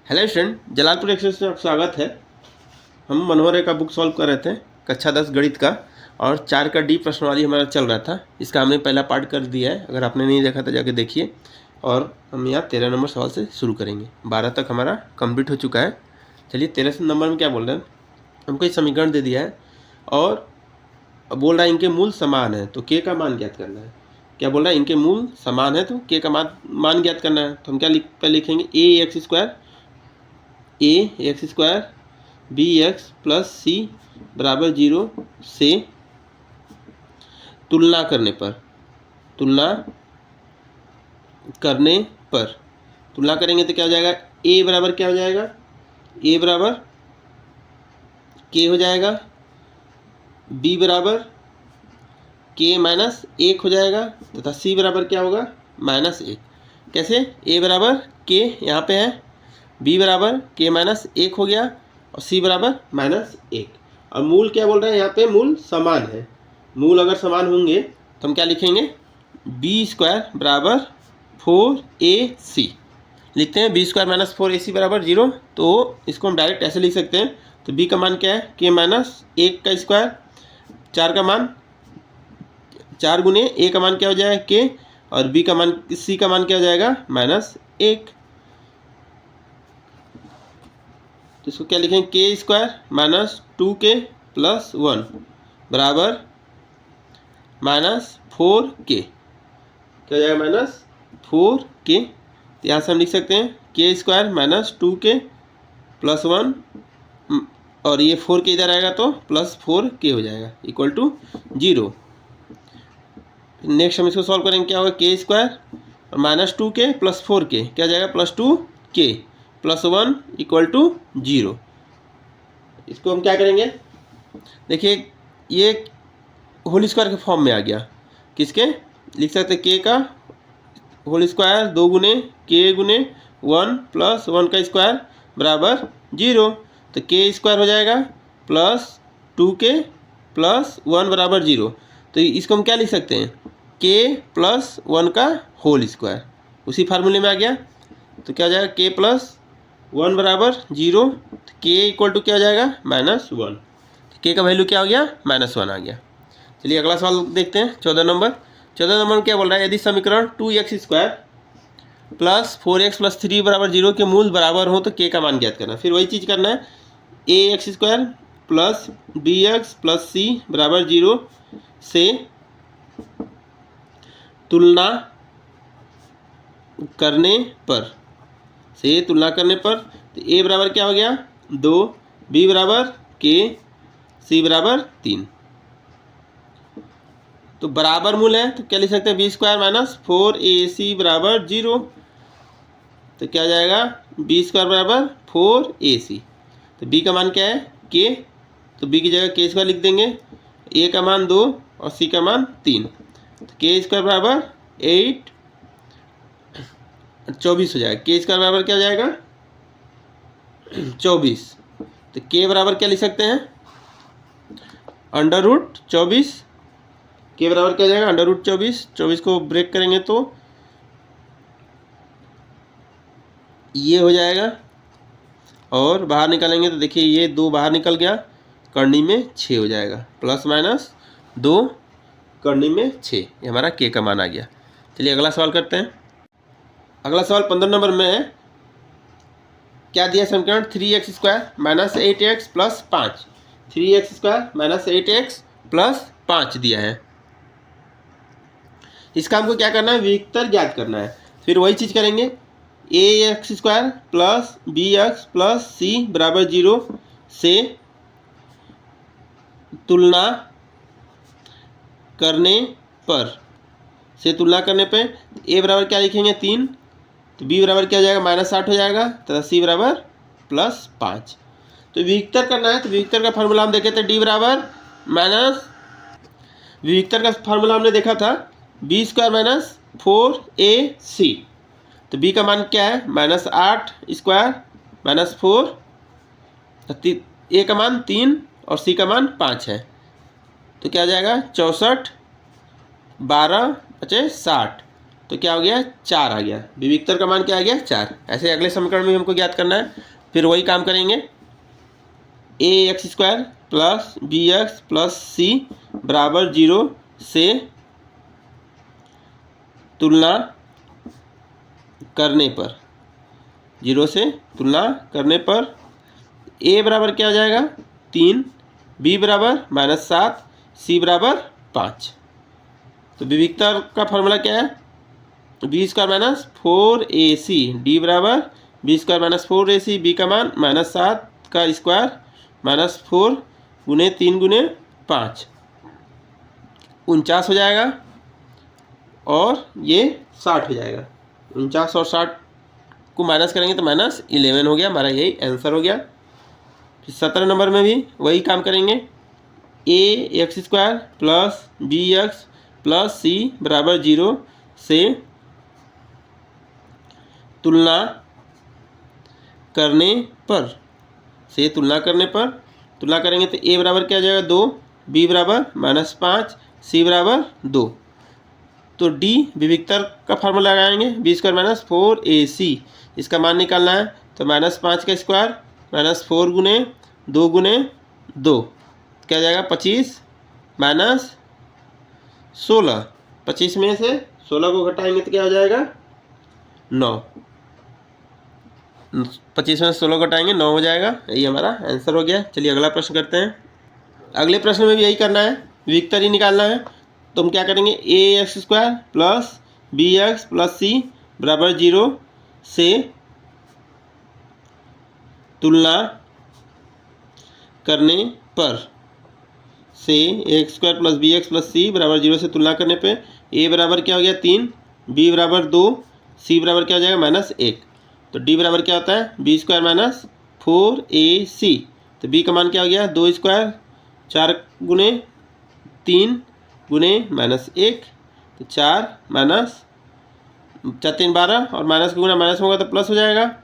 Hello student, Jalalpur express में आपका स्वागत है। हम मनोहर का बुक सॉल्व कर रहे थे, कक्षा 10 गणित का, और 4 का डी प्रश्नवाली हमारा चल रहा था। इसका हमने पहला पार्ट कर दिया है, अगर आपने नहीं देखा तो जाके देखिए। और हम यहाँ 13 नंबर सवाल से शुरू करेंगे। 12 तक हमारा कंप्लीट हो चुका है। चलिए 13 नंबर में क्या बोल रहे हैं, हमको एक समीकरण दे दिया है और बोल रहा है इनके मूल समान है, तो के का मान ज्ञात करना है। क्या बोल रहा है, इनके मूल समान है तो के का मान ज्ञात करना है। तो हम क्या लिखेंगे, A x square B x plus सी बराबर 0 से तुलना करने करेंगे तो क्या हो जाएगा, ए बराबर क्या हो जाएगा, ए बराबर के हो जाएगा, बी बराबर के माइनस 1 हो जाएगा तथा सी बराबर क्या होगा, -1। कैसे, ए बराबर के यहाँ पे है, बी बराबर के -1 हो गया और सी बराबर -1। और मूल क्या बोल रहे हैं, यहाँ पे मूल समान है। मूल अगर समान होंगे तो हम क्या लिखेंगे, बी स्क्वायर बराबर 4ac लिखते हैं। बी स्क्वायर माइनस 4ac बराबर 0। तो इसको हम डायरेक्ट ऐसे लिख सकते हैं। तो बी का मान क्या है, के -1 का स्क्वायर, 4 का मान 4 गुने ए का मान क्या हो जाएगा, के, और बी का मान सी का मान क्या हो जाएगा, -1। तो इसको क्या लिखेंगे, के स्क्वायर -2k प्लस 1 बराबर -4k। क्या हो जाएगा, -4k। तो यहाँ से हम लिख सकते हैं के स्क्वायर -2k प्लस 1, और ये 4k इधर आएगा तो +4k हो जाएगा इक्वल टू 0। नेक्स्ट हम इसको सॉल्व करेंगे, क्या होगा, के स्क्वायर और -2k प्लस 4k क्या हो जाएगा, +2k प्लस 1 इक्वल टू 0। इसको हम क्या करेंगे, देखिए ये होल स्क्वायर के फॉर्म में आ गया। किसके लिख सकते हैं, के का होल स्क्वायर 2 गुने के गुने 1 प्लस 1 का स्क्वायर बराबर 0। तो के स्क्वायर हो जाएगा +2k प्लस 1 बराबर 0। तो इसको हम क्या लिख सकते हैं, के प्लस 1 का होल स्क्वायर, उसी फार्मूले में आ गया। तो क्या हो जाएगा, के प्लस 1 बराबर 0। तो के इक्वल टू क्या हो जाएगा, -1। तो के का वैल्यू क्या हो गया, -1 आ गया। चलिए अगला सवाल देखते हैं, 14 नंबर में क्या बोल रहा है, यदि समीकरण 2x square plus 4x plus 3 बराबर 0 के मूल बराबर हो तो के का मान ज्ञात करना। फिर वही चीज़ करना है, A x square plus B x plus सी बराबर 0 से तुलना करने पर तो ए बराबर क्या हो गया, 2, बी बराबर के, सी बराबर 3। तो बराबर मूल है तो क्या लिख सकते हैं, बी स्क्वायर माइनस 4ac बराबर 0। तो क्या हो जाएगा, बी स्क्वायर बराबर 4ac। तो बी का मान क्या है, के, तो बी की जगह के स्क्वायर लिख देंगे, ए का मान 2 और सी का मान 3। तो के स्क्वायर बराबर 8 24 हो जाएगा। के स्क्वायर बराबर क्या हो जाएगा, 24। तो के बराबर क्या लिख सकते हैं, √24। के बराबर क्या हो जाएगा, √24। 24 को ब्रेक करेंगे तो ये हो जाएगा, और बाहर निकालेंगे तो देखिए ये 2 बाहर निकल गया, करनी में 6 हो जाएगा, +-2 करनी में 6। ये हमारा के का मान आ गया। चलिए अगला सवाल करते हैं। अगला सवाल 15 नंबर में है, क्या दिया समीकरण, 3x square -8x plus 5। 3x square -8x plus 5 दिया है। इसका हमको क्या करना है, वियुक्तर ज्ञात करना है। फिर वही चीज़ करेंगे, ए x square plus B x plus सी बराबर 0 से तुलना करने पर ए बराबर क्या लिखेंगे, 3। तो बी बराबर क्या हो जाएगा, -8 हो जाएगा तथा सी बराबर +5। तो वियुक्तर करना है, तो वियुक्तर का फार्मूला हम देखे थे, डी बराबर वियुक्तर का फार्मूला हमने देखा था, बी स्क्वायर -4ac। तो बी का मान क्या है, -8 स्क्वायर -4, ए का मान 3 और सी का मान 5 है। तो क्या आ जाएगा, 64 12 बचे 60। तो क्या हो गया 4 आ गया, विविक्तर का मान क्या आ गया 4। ऐसे अगले समीकरण में हमको ज्ञात करना है, फिर वही काम करेंगे। ए x square plus B x plus सी बराबर 0 से तुलना करने पर, 0 से तुलना करने पर ए बराबर क्या हो जाएगा 3, बी बराबर -7, सी बराबर 5। तो विविक्तर का फॉर्मूला क्या है, b square minus 4ac, d बराबर b square minus 4ac, b का मान -7 का स्क्वायर -4 गुने 3 गुने 5, 49 हो जाएगा, और ये 60 हो जाएगा। 49 और 60 को माइनस करेंगे तो -11 हो गया, हमारा यही आंसर हो गया। 17 नंबर में भी वही काम करेंगे। ए x square plus B x plus सी बराबर 0 से तुलना करने पर, तुलना करेंगे तो ए बराबर क्या आ जाएगा 2, बी बराबर -5, सी बराबर 2। तो डी विविक्तर का फार्मूला लगाएंगे, बी स्क्वायर माइनस 4ac, इसका मान निकालना है तो -5 का स्क्वायर -4 गुने 2 गुने 2 क्या जाएगा 25 -16, 25 में से 16 को घटाएंगे तो क्या हो जाएगा 9, 25 में 16 को घटाएंगे 9 हो जाएगा, यही हमारा आंसर हो गया। चलिए अगला प्रश्न करते हैं। अगले प्रश्न में भी यही करना है, विविक्तर ही निकालना है। तो हम क्या करेंगे, ए x square plus B x plus सी बराबर 0 से तुलना करने पर, से x square plus B x plus सी बराबर 0 से तुलना करने पे ए बराबर क्या हो गया 3, बी बराबर 2, सी बराबर क्या हो जाएगा -1। तो डी बराबर क्या होता है बी स्क्वायर माइनस 4ac, तो बी का मान क्या हो गया 2 स्क्वायर 4 गुने 3 गुने -1, तो 4 माइनस 4 3 12, और माइनस का गुना माइनस होगा तो प्लस हो जाएगा,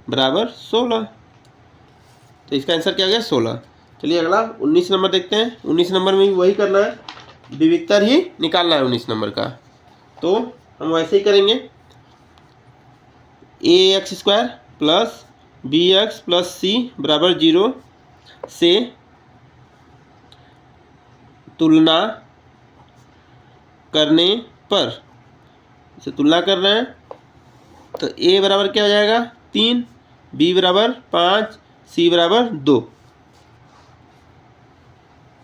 बराबर 16। तो इसका आंसर क्या हो गया 16। चलिए अगला 19 नंबर देखते हैं। 19 नंबर में भी वही करना है, विविक्तर ही निकालना है 19 नंबर का। तो हम वैसे ही करेंगे, ए x square plus B x plus सी बराबर 0 से तुलना करने पर, इसे तुलना कर रहे हैं तो ए बराबर क्या हो जाएगा 3, बी बराबर 5, सी बराबर 2।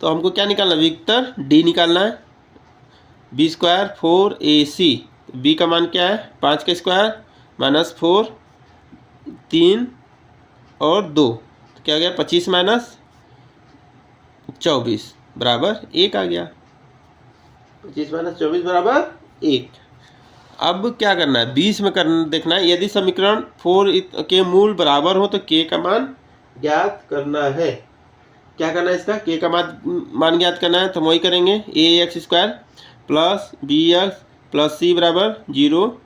तो हमको क्या निकालना है विविक्तर, डी निकालना है। बी स्क्वायर 4ac, बी का मान क्या है 5 का स्क्वायर -4 3 और 2, तो क्या हो गया 25 माइनस 24 बराबर 1 आ गया, 25 माइनस 24 बराबर 1। अब क्या करना है 20 में करना देखना है, यदि समीकरण 4 के मूल बराबर हो तो k का मान ज्ञात करना है। क्या करना है इसका, k का मान ज्ञात करना है। तो हम वही करेंगे, ए x square plus B x plus सी बराबर 0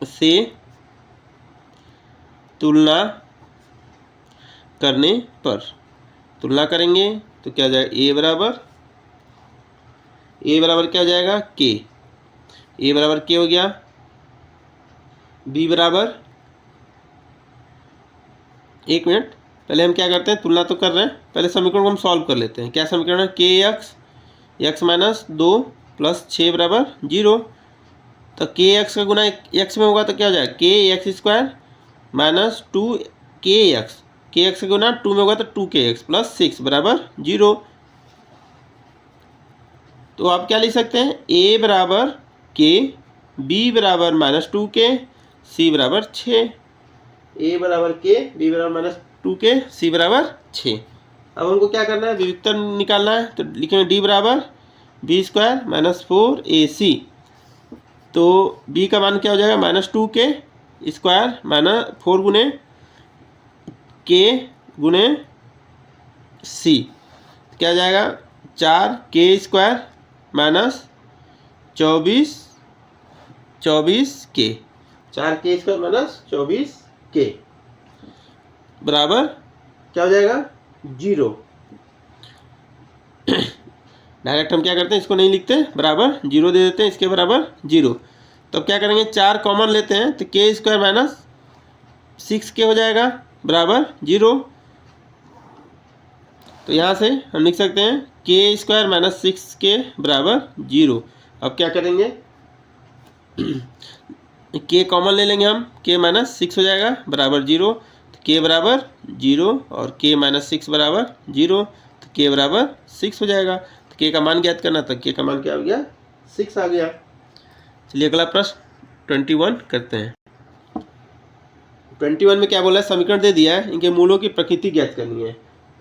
से तुलना करने पर, तुलना करेंगे तो क्या जाएगा ए बराबर क्या हो जाएगा k, ए बराबर k हो गया, b बराबर, एक मिनट पहले हम क्या करते हैं, तुलना तो कर रहे हैं, पहले समीकरण को हम सॉल्व कर लेते हैं। क्या समीकरण है, के एक्स माइनस 2 प्लस 6 बराबर 0। तो के एक्स का गुना एक्स में होगा तो क्या हो जाएगा के एक्स स्क्वायर माइनस 2 के एक्स का गुना 2 में होगा तो 2kx प्लस 6 बराबर 0। तो आप क्या लिख सकते हैं, a बराबर k, b बराबर -2k, c बराबर 6। a बराबर k, b बराबर -2k, c बराबर 6। अब हमको क्या करना है, विविक्तर निकालना है। तो लिखेंगे d बराबर बी स्क्वायर माइनस 4ac, तो b का मान क्या हो जाएगा -2k स्क्वायर माइनस 4 गुने k गुने c, क्या हो जाएगा 4k square minus 24k, 4k square minus 24k बराबर क्या हो जाएगा 0। डायरेक्ट हम क्या करते हैं, इसको नहीं लिखते, बराबर 0 दे देते हैं, इसके बराबर 0। तो अब क्या करेंगे, 4 कॉमन लेते हैं तो के स्क्वायर माइनस 6k हो जाएगा बराबर 0। तो यहाँ से हम लिख सकते हैं के स्क्वायर माइनस 6k बराबर 0। अब क्या करेंगे, के कॉमन ले लेंगे हम, के माइनस 6 हो जाएगा बराबर 0। तो के बराबर 0 और के माइनस 6 बराबर 0, तो के बराबर 6 हो जाएगा। तो के का मान ज्ञात करना, तो के का मान क्या हो गया, 6 आ गया। चलिए अगला प्रश्न 21 करते हैं। 21 में क्या बोला है, समीकरण दे दिया है, इनके मूलों की प्रकृति ज्ञात करनी है।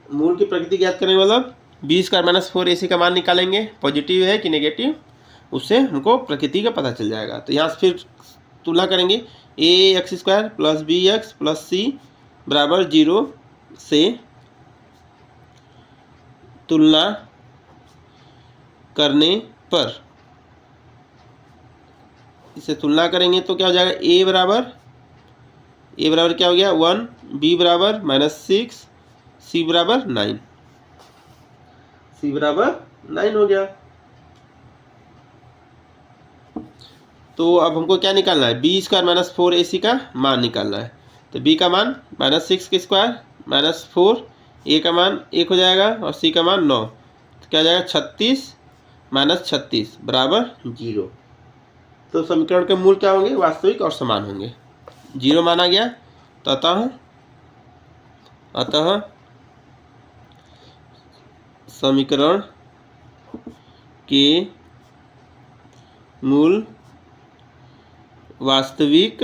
मूल की प्रकृति ज्ञात करने मतलब बी स्क्वायर माइनस 4ac का मान निकालेंगे, पॉजिटिव है कि नेगेटिव, उससे हमको प्रकृति का पता चल जाएगा। तो यहाँ से फिर तुलना करेंगे, ए x square plus B x plus सी बराबर 0 से तुलना करने पर, इसे तुलना करेंगे तो क्या हो जाएगा, ए बराबर क्या हो गया 1, बी बराबर -6, सी बराबर 9, सी बराबर 9 हो गया। तो अब हमको क्या निकालना है, बी स्क्वायर माइनस 4ac का मान निकालना है। तो b का मान -6 के स्क्वायर माइनस 4, a का मान 1 हो जाएगा और c का मान 9, तो क्या हो जाएगा 36 माइनस 36 बराबर 0। तो समीकरण के मूल क्या होंगे, वास्तविक और समान होंगे। 0 माना गया, तो अतः समीकरण के मूल वास्तविक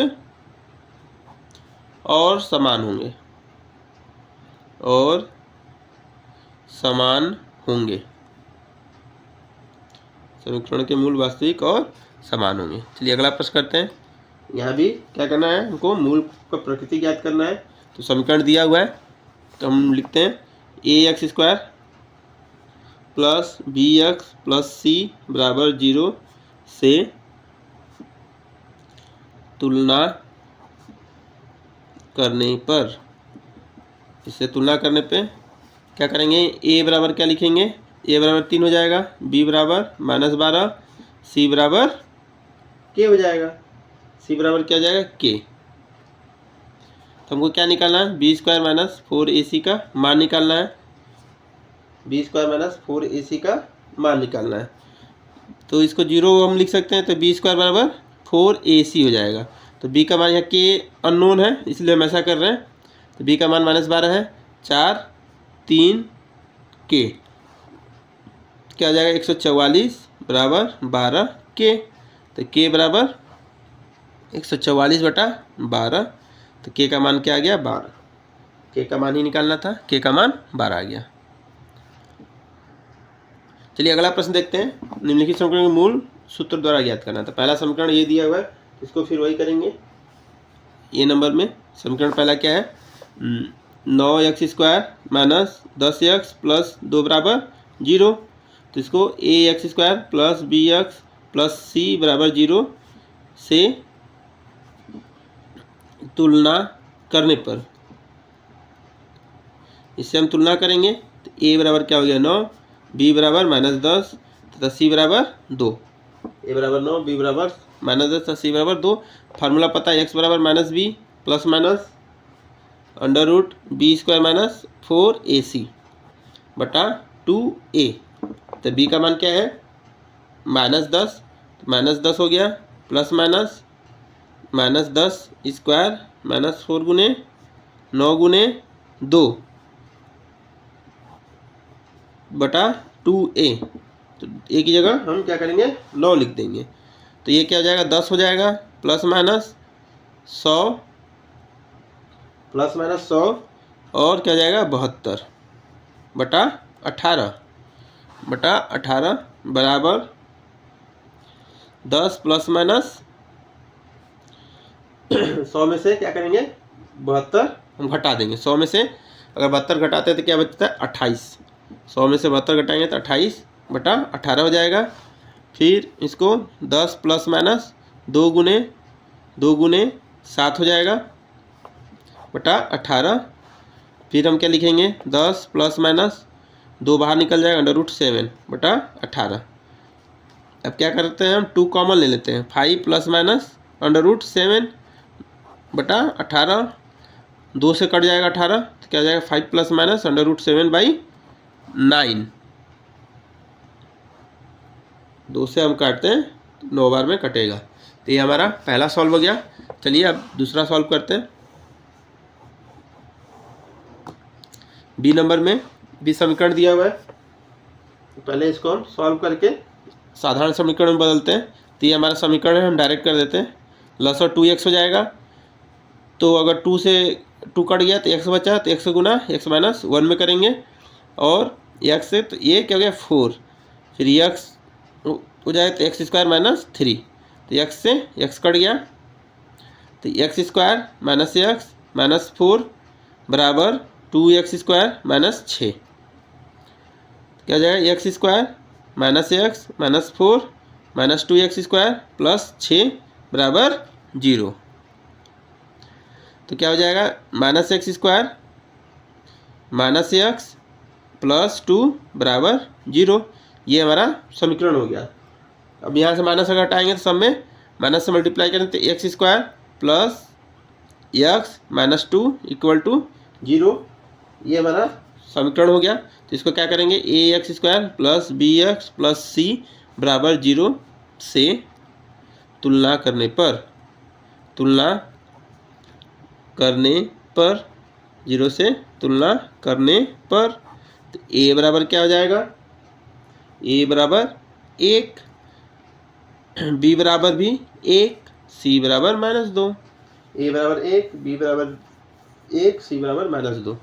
और समान होंगे, समीकरण के मूल वास्तविक और समान होंगे। चलिए अगला प्रश्न करते हैं। यहाँ भी क्या करना है, हमको मूल का प्रकृति ज्ञात करना है। तो समीकरण दिया हुआ है, तो हम लिखते हैं a x square plus B x plus सी बराबर 0 से तुलना करने पर, इससे तुलना करने पे क्या करेंगे, ए बराबर क्या लिखेंगे, ए बराबर 3 हो जाएगा, बी बराबर -12, सी बराबर के हो जाएगा, सी बराबर क्या हो जाएगा के। तो हमको क्या निकालना है, बी स्क्वायर माइनस 4ac का मान निकालना है, बी स्क्वायर माइनस 4ac का मान निकालना है। तो इसको 0 हम लिख सकते हैं, तो बी स्क्वायर बराबर 4ac हो जाएगा। तो b का मान यहाँ के अननोन है, इसलिए हम ऐसा कर रहे हैं। तो b का मान -12 है, 4 3 के क्या हो जाएगा 144 बराबर 12 के। तो के बराबर 144 बटा 12, तो के का मान क्या आ गया 12, के का मान ही निकालना था, के का मान 12 आ गया। चलिए अगला प्रश्न देखते हैं। निम्नलिखित समीकरण के मूल सूत्र द्वारा ज्ञात करना। तो पहला समीकरण ये दिया हुआ है, इसको फिर वही करेंगे। ए नंबर में समीकरण पहला क्या है, 9x square minus 10x plus 2 बराबर 0। तो इसको a x square plus B x plus सी बराबर 0 से तुलना करने पर, इससे हम तुलना करेंगे। तो ए बराबर क्या हो गया 9, बी बराबर -10 तथा सी बराबर 2। ए बराबर 9, बी बराबर -10 तथा सी बराबर 2। फार्मूला पता है, एक्स बराबर -b plus minus under root b square minus 4ac बटा 2a। तो b का मान क्या है -10, -10 हो गया, प्लस माइनस -10 स्क्वायर माइनस 4 गुने 9 गुने 2 बटा 2a। तो a की जगह हम क्या करेंगे 9 लिख देंगे। तो ये क्या हो जाएगा 10 हो जाएगा, प्लस माइनस 100 और क्या हो जाएगा 72 बटा 18 बराबर 10 प्लस माइनस 100 में से क्या करेंगे 72 हम घटा देंगे। 100 में से अगर 72 घटाते हैं तो क्या बचता है 28। 100 में से 72 घटाएंगे तो 28 बटा 18 हो जाएगा। फिर इसको 10 प्लस माइनस 2 गुने 7 हो जाएगा बटा 18। फिर हम क्या लिखेंगे 10 प्लस माइनस 2 बाहर निकल जाएगा, अंडर रूट 7 बटा 18। अब क्या करते हैं हम, 2 कॉमन ले लेते हैं। 5 प्लस माइनस √7 बटा 18, 2 से कट जाएगा 18, तो क्या हो जाएगा 5 प्लस माइनस √7/9। 2 से हम काटते हैं 9 बार में कटेगा। तो ये हमारा पहला सॉल्व हो गया। चलिए अब दूसरा सॉल्व करते हैं। बी नंबर में भी समीकरण दिया हुआ है, पहले इसको हम सॉल्व करके साधारण समीकरण में बदलते हैं। तो ये हमारा समीकरण है, हम डायरेक्ट कर देते हैं। प्लस और 2x हो जाएगा, तो अगर 2 से 2 कट गया तो x बचा, तो x गुना x माइनस 1 में करेंगे, और x से तो ये क्या हो गया 4, फिर x हो जाए तो x² माइनस 3, तो x से x कट गया, तो x² माइनस x माइनस 4 बराबर 2x² माइनस 6। क्या हो जाएगा x² minus x minus 4 minus 2x² plus 6 बराबर 0। तो क्या हो जाएगा -x² माइनस x प्लस 2 बराबर 0। ये हमारा समीकरण हो गया। अब यहाँ से माइनस अगर हटाएंगे तो सब में माइनस से मल्टीप्लाई करें तो x² plus x minus 2 equal to 0। ये हमारा समीकरण हो गया। तो इसको क्या करेंगे, ax² plus bx plus c बराबर 0 से तुलना करने पर 0 से तुलना करने पर तो a बराबर क्या हो जाएगा, a बराबर 1, b बराबर भी 1, c बराबर -2। a बराबर 1, b बराबर 1, c बराबर -2।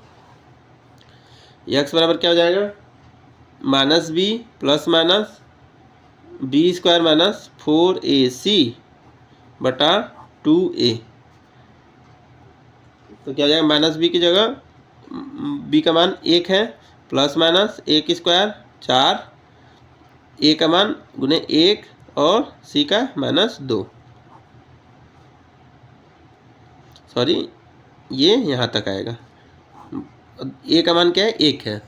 x बराबर क्या हो जाएगा, -b plus minus b² minus 4ac बटा 2a। तो क्या हो जाएगा, -b की जगह b का मान 1 है, प्लस माइनस a² 4, a का मान गुने 1 और c का -2। सॉरी, ये यहाँ तक आएगा। a का मान क्या है, 1 है,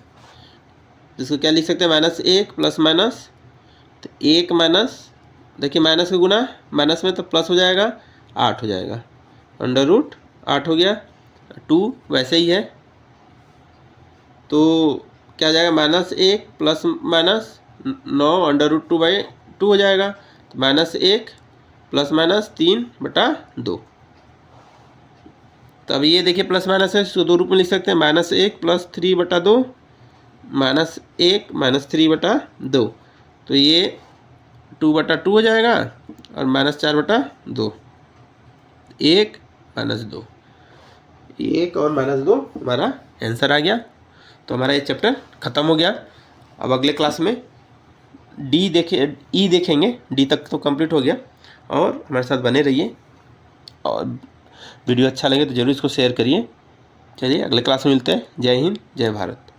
जिसको क्या लिख सकते हैं, -1 प्लस माइनस, तो 1 माइनस, देखिए माइनस का गुना माइनस में तो प्लस हो जाएगा, 8 हो जाएगा, √8 हो गया। 2 वैसे ही है, तो क्या हो जाएगा, -1 प्लस माइनस 9 √2/2 हो जाएगा, तो -1 प्लस माइनस 3/2। तो अब ये देखिए प्लस माइनस है, इसको 2 रूप में लिख सकते हैं, -1 प्लस 3/2 -1 माइनस 3/2। तो ये 2/2 हो जाएगा और -4/2, 1 -2, 1 और -2 हमारा आंसर आ गया। तो हमारा ये चैप्टर ख़त्म हो गया। अब अगले क्लास में ई देखेंगे, डी तक तो कंप्लीट हो गया। और हमारे साथ बने रहिए, और वीडियो अच्छा लगे तो ज़रूर इसको शेयर करिए। चलिए अगले क्लास में मिलते हैं। जय हिंद, जय भारत।